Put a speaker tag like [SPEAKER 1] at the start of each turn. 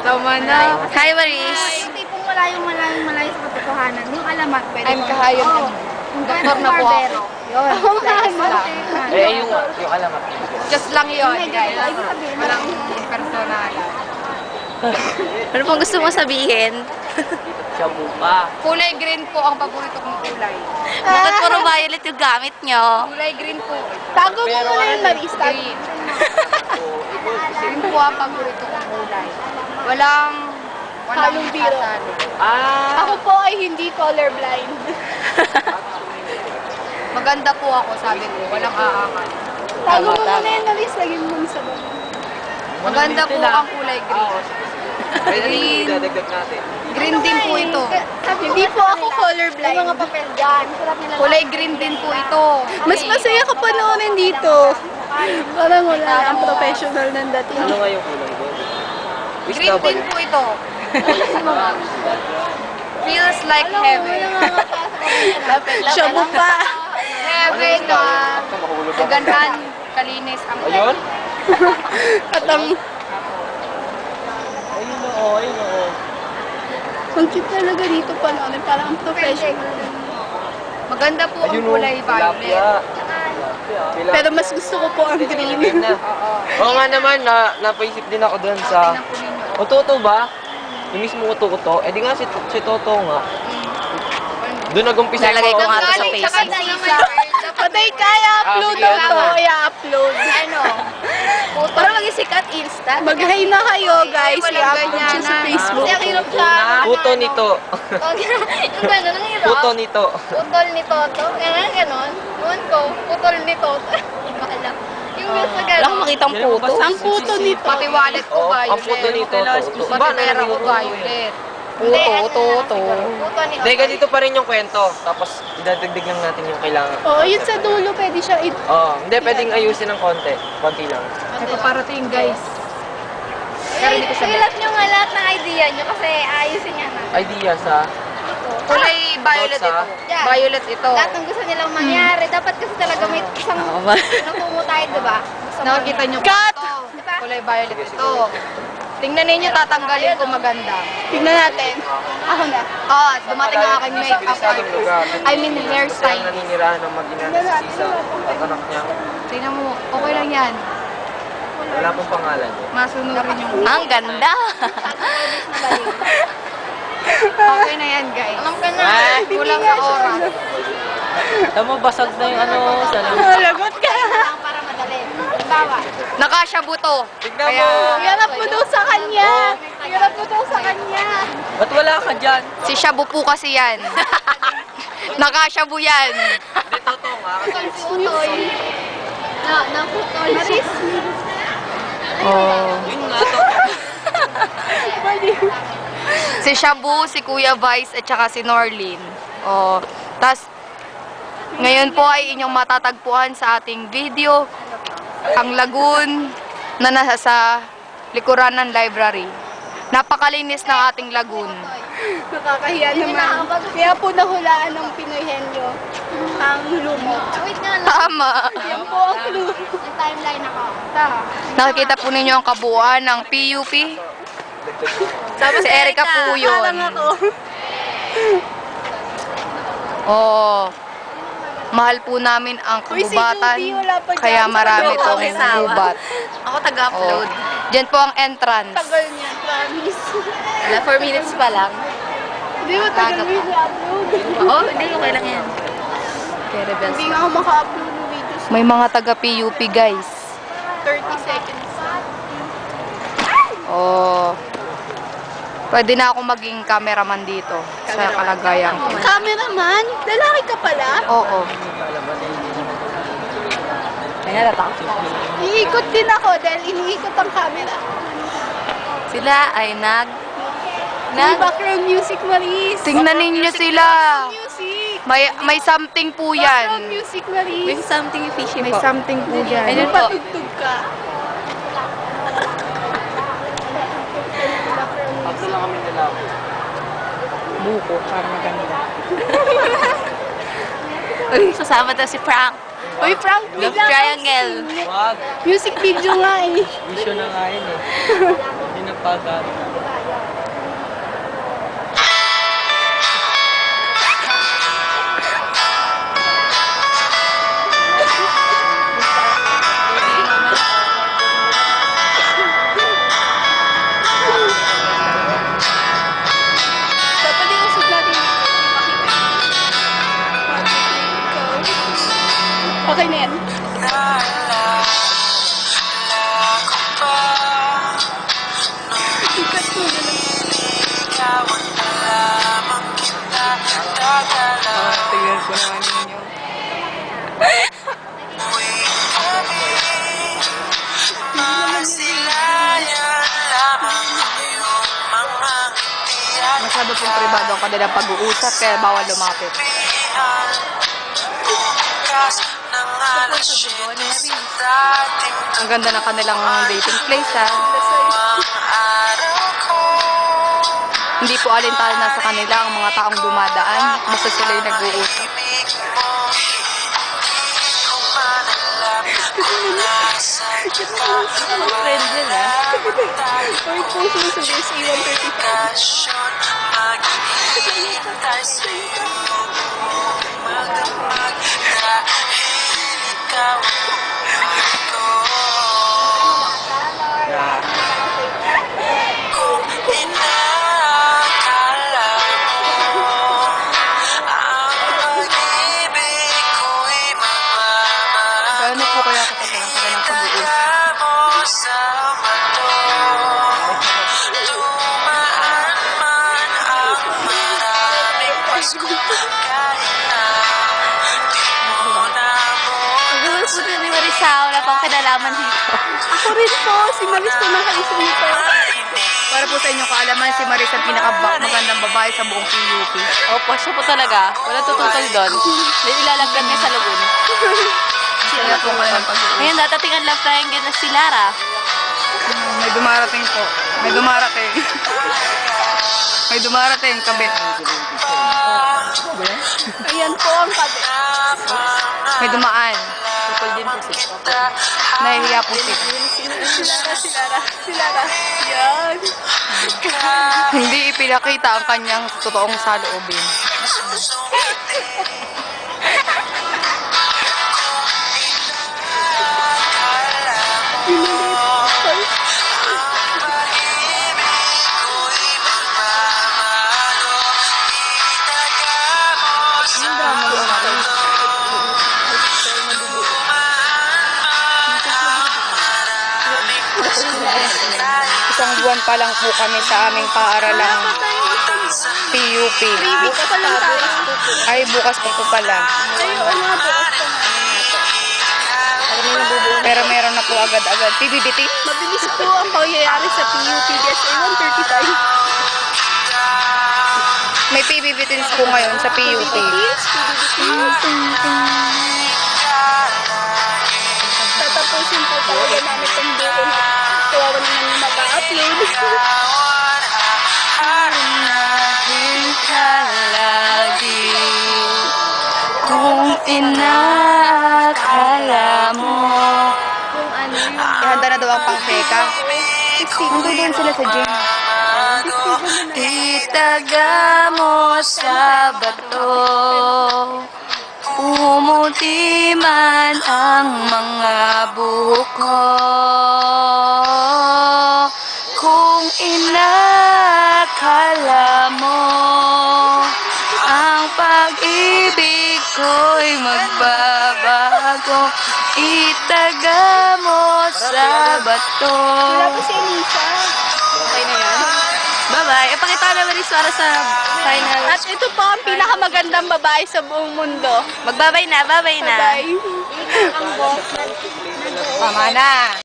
[SPEAKER 1] Tama na.
[SPEAKER 2] Hi, Maris.
[SPEAKER 3] Yung tipong malayo sa katotohanan. Yung alamat, pwede
[SPEAKER 1] I'm kahayag na. Doktor na po ako.
[SPEAKER 3] Yun.
[SPEAKER 4] Yung alamat.
[SPEAKER 1] Just lang yun, guys.
[SPEAKER 3] Ibig sabihin,
[SPEAKER 1] Walang personal.
[SPEAKER 2] Ano pong gusto mo sabihin?
[SPEAKER 4] Siya po pa.
[SPEAKER 1] Kulay green po ang paborito kong kulay.
[SPEAKER 2] Bakit puro violet yung gamit nyo?
[SPEAKER 1] Kulay green po.
[SPEAKER 3] tago mo muna yung Maris.
[SPEAKER 1] Green. Green po ang paborito kong kulay. Walang
[SPEAKER 3] Halong biro.
[SPEAKER 1] kasalo.
[SPEAKER 3] Ako po ay hindi colorblind.
[SPEAKER 1] Maganda po ako, sabi ko. Walang aangat.
[SPEAKER 3] Tago mo muna yung Maris. Lagyan mo sa baba.
[SPEAKER 1] Maganda po ang kulay green. Green.
[SPEAKER 4] Idadagdag natin.
[SPEAKER 1] Green din po ito.
[SPEAKER 3] Hindi po ako colorblind. Yung mga papel dyan.
[SPEAKER 1] Kulay green din po ito.
[SPEAKER 3] Mas masaya ka panoorin dito. Parang wala ang professional ng dating.
[SPEAKER 4] Ano nga yung kulay doon?
[SPEAKER 1] Green din po ito. Feels like heaven.
[SPEAKER 3] Shabu pa.
[SPEAKER 1] Heaven na kagandahan, kalinis ang
[SPEAKER 4] Ayun?
[SPEAKER 3] At ang
[SPEAKER 4] Ayun oo, ayun oo.
[SPEAKER 3] ang cute talaga dito panoorin. Parang ang professional.
[SPEAKER 1] Maganda po ang
[SPEAKER 4] Ayun
[SPEAKER 1] kulay violet.
[SPEAKER 4] Tilapia.
[SPEAKER 3] Pero mas gusto ko po ang green.
[SPEAKER 4] Green na. Oo nga naman, napaisip din ako doon sa...
[SPEAKER 1] Tingnan po ninyo.
[SPEAKER 4] Oto-oto ba? Yung mismo oto-oto. Eh di nga si Toto nga. Doon nag-umpisa
[SPEAKER 2] Lalagay ko nga to sa
[SPEAKER 1] Galing
[SPEAKER 2] Facebook.
[SPEAKER 3] Patay kaya upload
[SPEAKER 4] sige,
[SPEAKER 3] na to.
[SPEAKER 4] ano?
[SPEAKER 3] I-upload.
[SPEAKER 1] Ano?
[SPEAKER 3] Para maging sikat instant. Mag-hi na kayo guys. I-upload siya sa Facebook.
[SPEAKER 1] Kasi ang hirap siya.
[SPEAKER 4] Puto nito.
[SPEAKER 1] Yung gano'n, ang hirap.
[SPEAKER 4] Puto nito.
[SPEAKER 1] Putol ni Toto. Ganon. Noon ko, putol ni Toto. Bahala. Yung gusto
[SPEAKER 2] Wala akong
[SPEAKER 1] gano'n.
[SPEAKER 2] makitang puto.
[SPEAKER 3] Ang puto nito.
[SPEAKER 1] Pati wallet ko
[SPEAKER 4] Oo,
[SPEAKER 1] violet.
[SPEAKER 4] ang puto nito.
[SPEAKER 1] Pati pera ko violet.
[SPEAKER 2] Puto.
[SPEAKER 1] Puto ni
[SPEAKER 4] Hindi, ganito pa rin yung kwento. Tapos idadagdag lang natin yung kailangan.
[SPEAKER 3] Oo, yun sa dulo pwede siya
[SPEAKER 4] Hindi, pwedeng ayusin ng konti. Konti lang.
[SPEAKER 1] May paparating guys.
[SPEAKER 3] Silat nyo nga lahat ng idea nyo kasi ayusin niya na.
[SPEAKER 4] Idea sa...
[SPEAKER 1] Kulay violet ito.
[SPEAKER 3] Yeah.
[SPEAKER 1] Violet ito.
[SPEAKER 3] Lahat ng gusto nilang mangyari. Dapat kasi talaga may isang nakumo tayo, diba?
[SPEAKER 1] Nakakita nyo po ito. Kulay violet ito. Tingnan ninyo, tatanggalin ko maganda.
[SPEAKER 3] Tingnan natin. Ako na.
[SPEAKER 1] Dumating ang aking makeup artist. I mean
[SPEAKER 4] Siyang
[SPEAKER 1] hairstyle.
[SPEAKER 4] naninirahan ng mag-ina si Sisa at anak niya.
[SPEAKER 1] Tingnan mo, okay lang yan.
[SPEAKER 4] Wala pong pangalan.
[SPEAKER 1] Masunurin yung...
[SPEAKER 2] Ang ganda.
[SPEAKER 1] Okay na yan, guys. Alam ka na. Kulang sa oras.
[SPEAKER 4] Tama, basag na yung ano sa
[SPEAKER 3] Lagot ka.
[SPEAKER 1] Para madali. Bawa. Nakasya buto.
[SPEAKER 4] Tignan mo.
[SPEAKER 3] Yarap mo daw sa kanya. Yarap mo daw sa kanya.
[SPEAKER 4] Ba't wala ka dyan?
[SPEAKER 1] Si Shabu po kasi yan. Nakasyabu yan.
[SPEAKER 4] Hindi, totoo nga.
[SPEAKER 3] Utoy. Na putol. Maris.
[SPEAKER 4] Yun nga, totoo.
[SPEAKER 1] Si Shabu, si Kuya Vice, at saka si Norlin. Tas, ngayon po ay inyong matatagpuan sa ating video, ang lagoon na nasa sa likuran ng library. Napakalinis ng ating lagoon.
[SPEAKER 3] Nakakahiya naman. Kaya po nahulaan ng Pinoy Henyo ang lumot. Wait nga lang.
[SPEAKER 1] Tama.
[SPEAKER 3] Yan po ang clue. May timeline ako.
[SPEAKER 1] Nakikita po ninyo ang kabuuan ng PUP. Si Erica po yun.
[SPEAKER 3] Parang ako.
[SPEAKER 1] Mahal po namin ang
[SPEAKER 3] Uy, si
[SPEAKER 1] kagubatan,
[SPEAKER 3] Judy, wala pa dyan.
[SPEAKER 1] kaya marami
[SPEAKER 3] Sa
[SPEAKER 1] itong
[SPEAKER 2] Okisawa.
[SPEAKER 1] gubat.
[SPEAKER 2] Ako taga-upload.
[SPEAKER 1] Diyan po ang entrance.
[SPEAKER 3] Tagal niya, promise.
[SPEAKER 2] Wala, 4 minutes pa lang.
[SPEAKER 3] Hindi mo tagal mo yung upload.
[SPEAKER 2] Oo, hindi. Okay lang yan. Okay, rebels.
[SPEAKER 3] Hindi nga ako maka-upload ng videos.
[SPEAKER 1] May mga taga-PUP guys.
[SPEAKER 3] 30 seconds.
[SPEAKER 1] Pwede na ako maging cameraman dito sa kalagayan ko.
[SPEAKER 3] Cameraman? Lalaki ka pala?
[SPEAKER 1] Oo.
[SPEAKER 2] Kaya natakot.
[SPEAKER 3] Iikot din ako dahil iniikot ang camera.
[SPEAKER 2] Sila ay
[SPEAKER 3] May background music, Maris.
[SPEAKER 1] Tingnan ninyo sila.
[SPEAKER 3] Music.
[SPEAKER 1] May something po
[SPEAKER 3] Background
[SPEAKER 1] yan.
[SPEAKER 3] music, Maris.
[SPEAKER 2] May something fishy
[SPEAKER 1] May
[SPEAKER 2] po.
[SPEAKER 1] something po yan.
[SPEAKER 2] Ayun po.
[SPEAKER 3] Patugtog ka.
[SPEAKER 4] Tatlo lang kami lalaki.
[SPEAKER 1] Buko, para maganda.
[SPEAKER 2] Uy, kasama daw si Frank.
[SPEAKER 3] Uy, Frank,
[SPEAKER 2] Love
[SPEAKER 3] bigla kang
[SPEAKER 2] triangle.
[SPEAKER 3] sing.
[SPEAKER 4] Wag.
[SPEAKER 3] Music video nga eh.
[SPEAKER 4] Vision na nga yun eh. Hindi nagpagano.
[SPEAKER 3] sikat mo.
[SPEAKER 1] Tingnan ko naman ninyo. Masyado pong pribado ang kanilang pag-uusap kaya bawal lumapit. Ang ganda ng kanilang dating place, ha? Hindi po alintana sa kanila ang mga taong dumadaan. Basta sila yung nag-uusap.
[SPEAKER 2] Friend yun, ah.
[SPEAKER 3] Or post mo sa BSA 135.
[SPEAKER 1] Gaano po kaya katagal ang kanilang pag-uusap?
[SPEAKER 2] Siguro po na ni Marisa, wala pang kinalaman dito.
[SPEAKER 3] Ako rin po, si Maris po nakaisa nito.
[SPEAKER 1] Para po sa inyong kaalaman, si Maris ang pinakamagandang babae sa buong PUP.
[SPEAKER 2] Opo, siya po talaga. Wala tututol doon. May ilalagyan niya sa lagun.
[SPEAKER 1] Sila po ang kanilang pag-uusap.
[SPEAKER 2] Ngayon, datating ang love triangle na si Lara.
[SPEAKER 1] May dumarating po. May dumarating. May dumarating, kabit.
[SPEAKER 3] Ayan po ang kabe.
[SPEAKER 1] May dumaan.
[SPEAKER 2] Tutol din po siya.
[SPEAKER 1] Nahihiya po siya.
[SPEAKER 3] Si Lara. Yan.
[SPEAKER 1] Hindi ipinakita ang kanyang totoong saloobin. Isang buwan pa lang po kami sa aming paaralang PUP.
[SPEAKER 3] Bukas pa lang tayo.
[SPEAKER 1] Ay, bukas pa po pala.
[SPEAKER 3] Ay, oo nga, bukas pa nga.
[SPEAKER 1] Pero meron na po agad-agad. PBBT?
[SPEAKER 3] Mabilis po ang pangyayari sa PUP BSA 135.
[SPEAKER 1] May PBBTs po ngayon sa PUP.
[SPEAKER 3] Tatapusin po talaga namin itong buko na kawawa naman yung mag-upload.
[SPEAKER 1] Unahin ka lagi kung inakala mo.
[SPEAKER 3] Kung ano yun.
[SPEAKER 1] Ihanda na daw ang pangteka. Nandoon sila sa gym. Itaga mo sa bato, umuti man ang mga buhok ko. Kung inakala mo ang pag-ibig ko'y magbabago, itaga mo sa bato.
[SPEAKER 3] Wala po si Elisa.
[SPEAKER 2] Okay na yan. Bye-bye. Ipakita na Maris para sa final.
[SPEAKER 3] At ito po ang pinakamagandang babae sa buong mundo.
[SPEAKER 2] Magbabay na, babay na.
[SPEAKER 3] Bye-bye.
[SPEAKER 1] Tama na.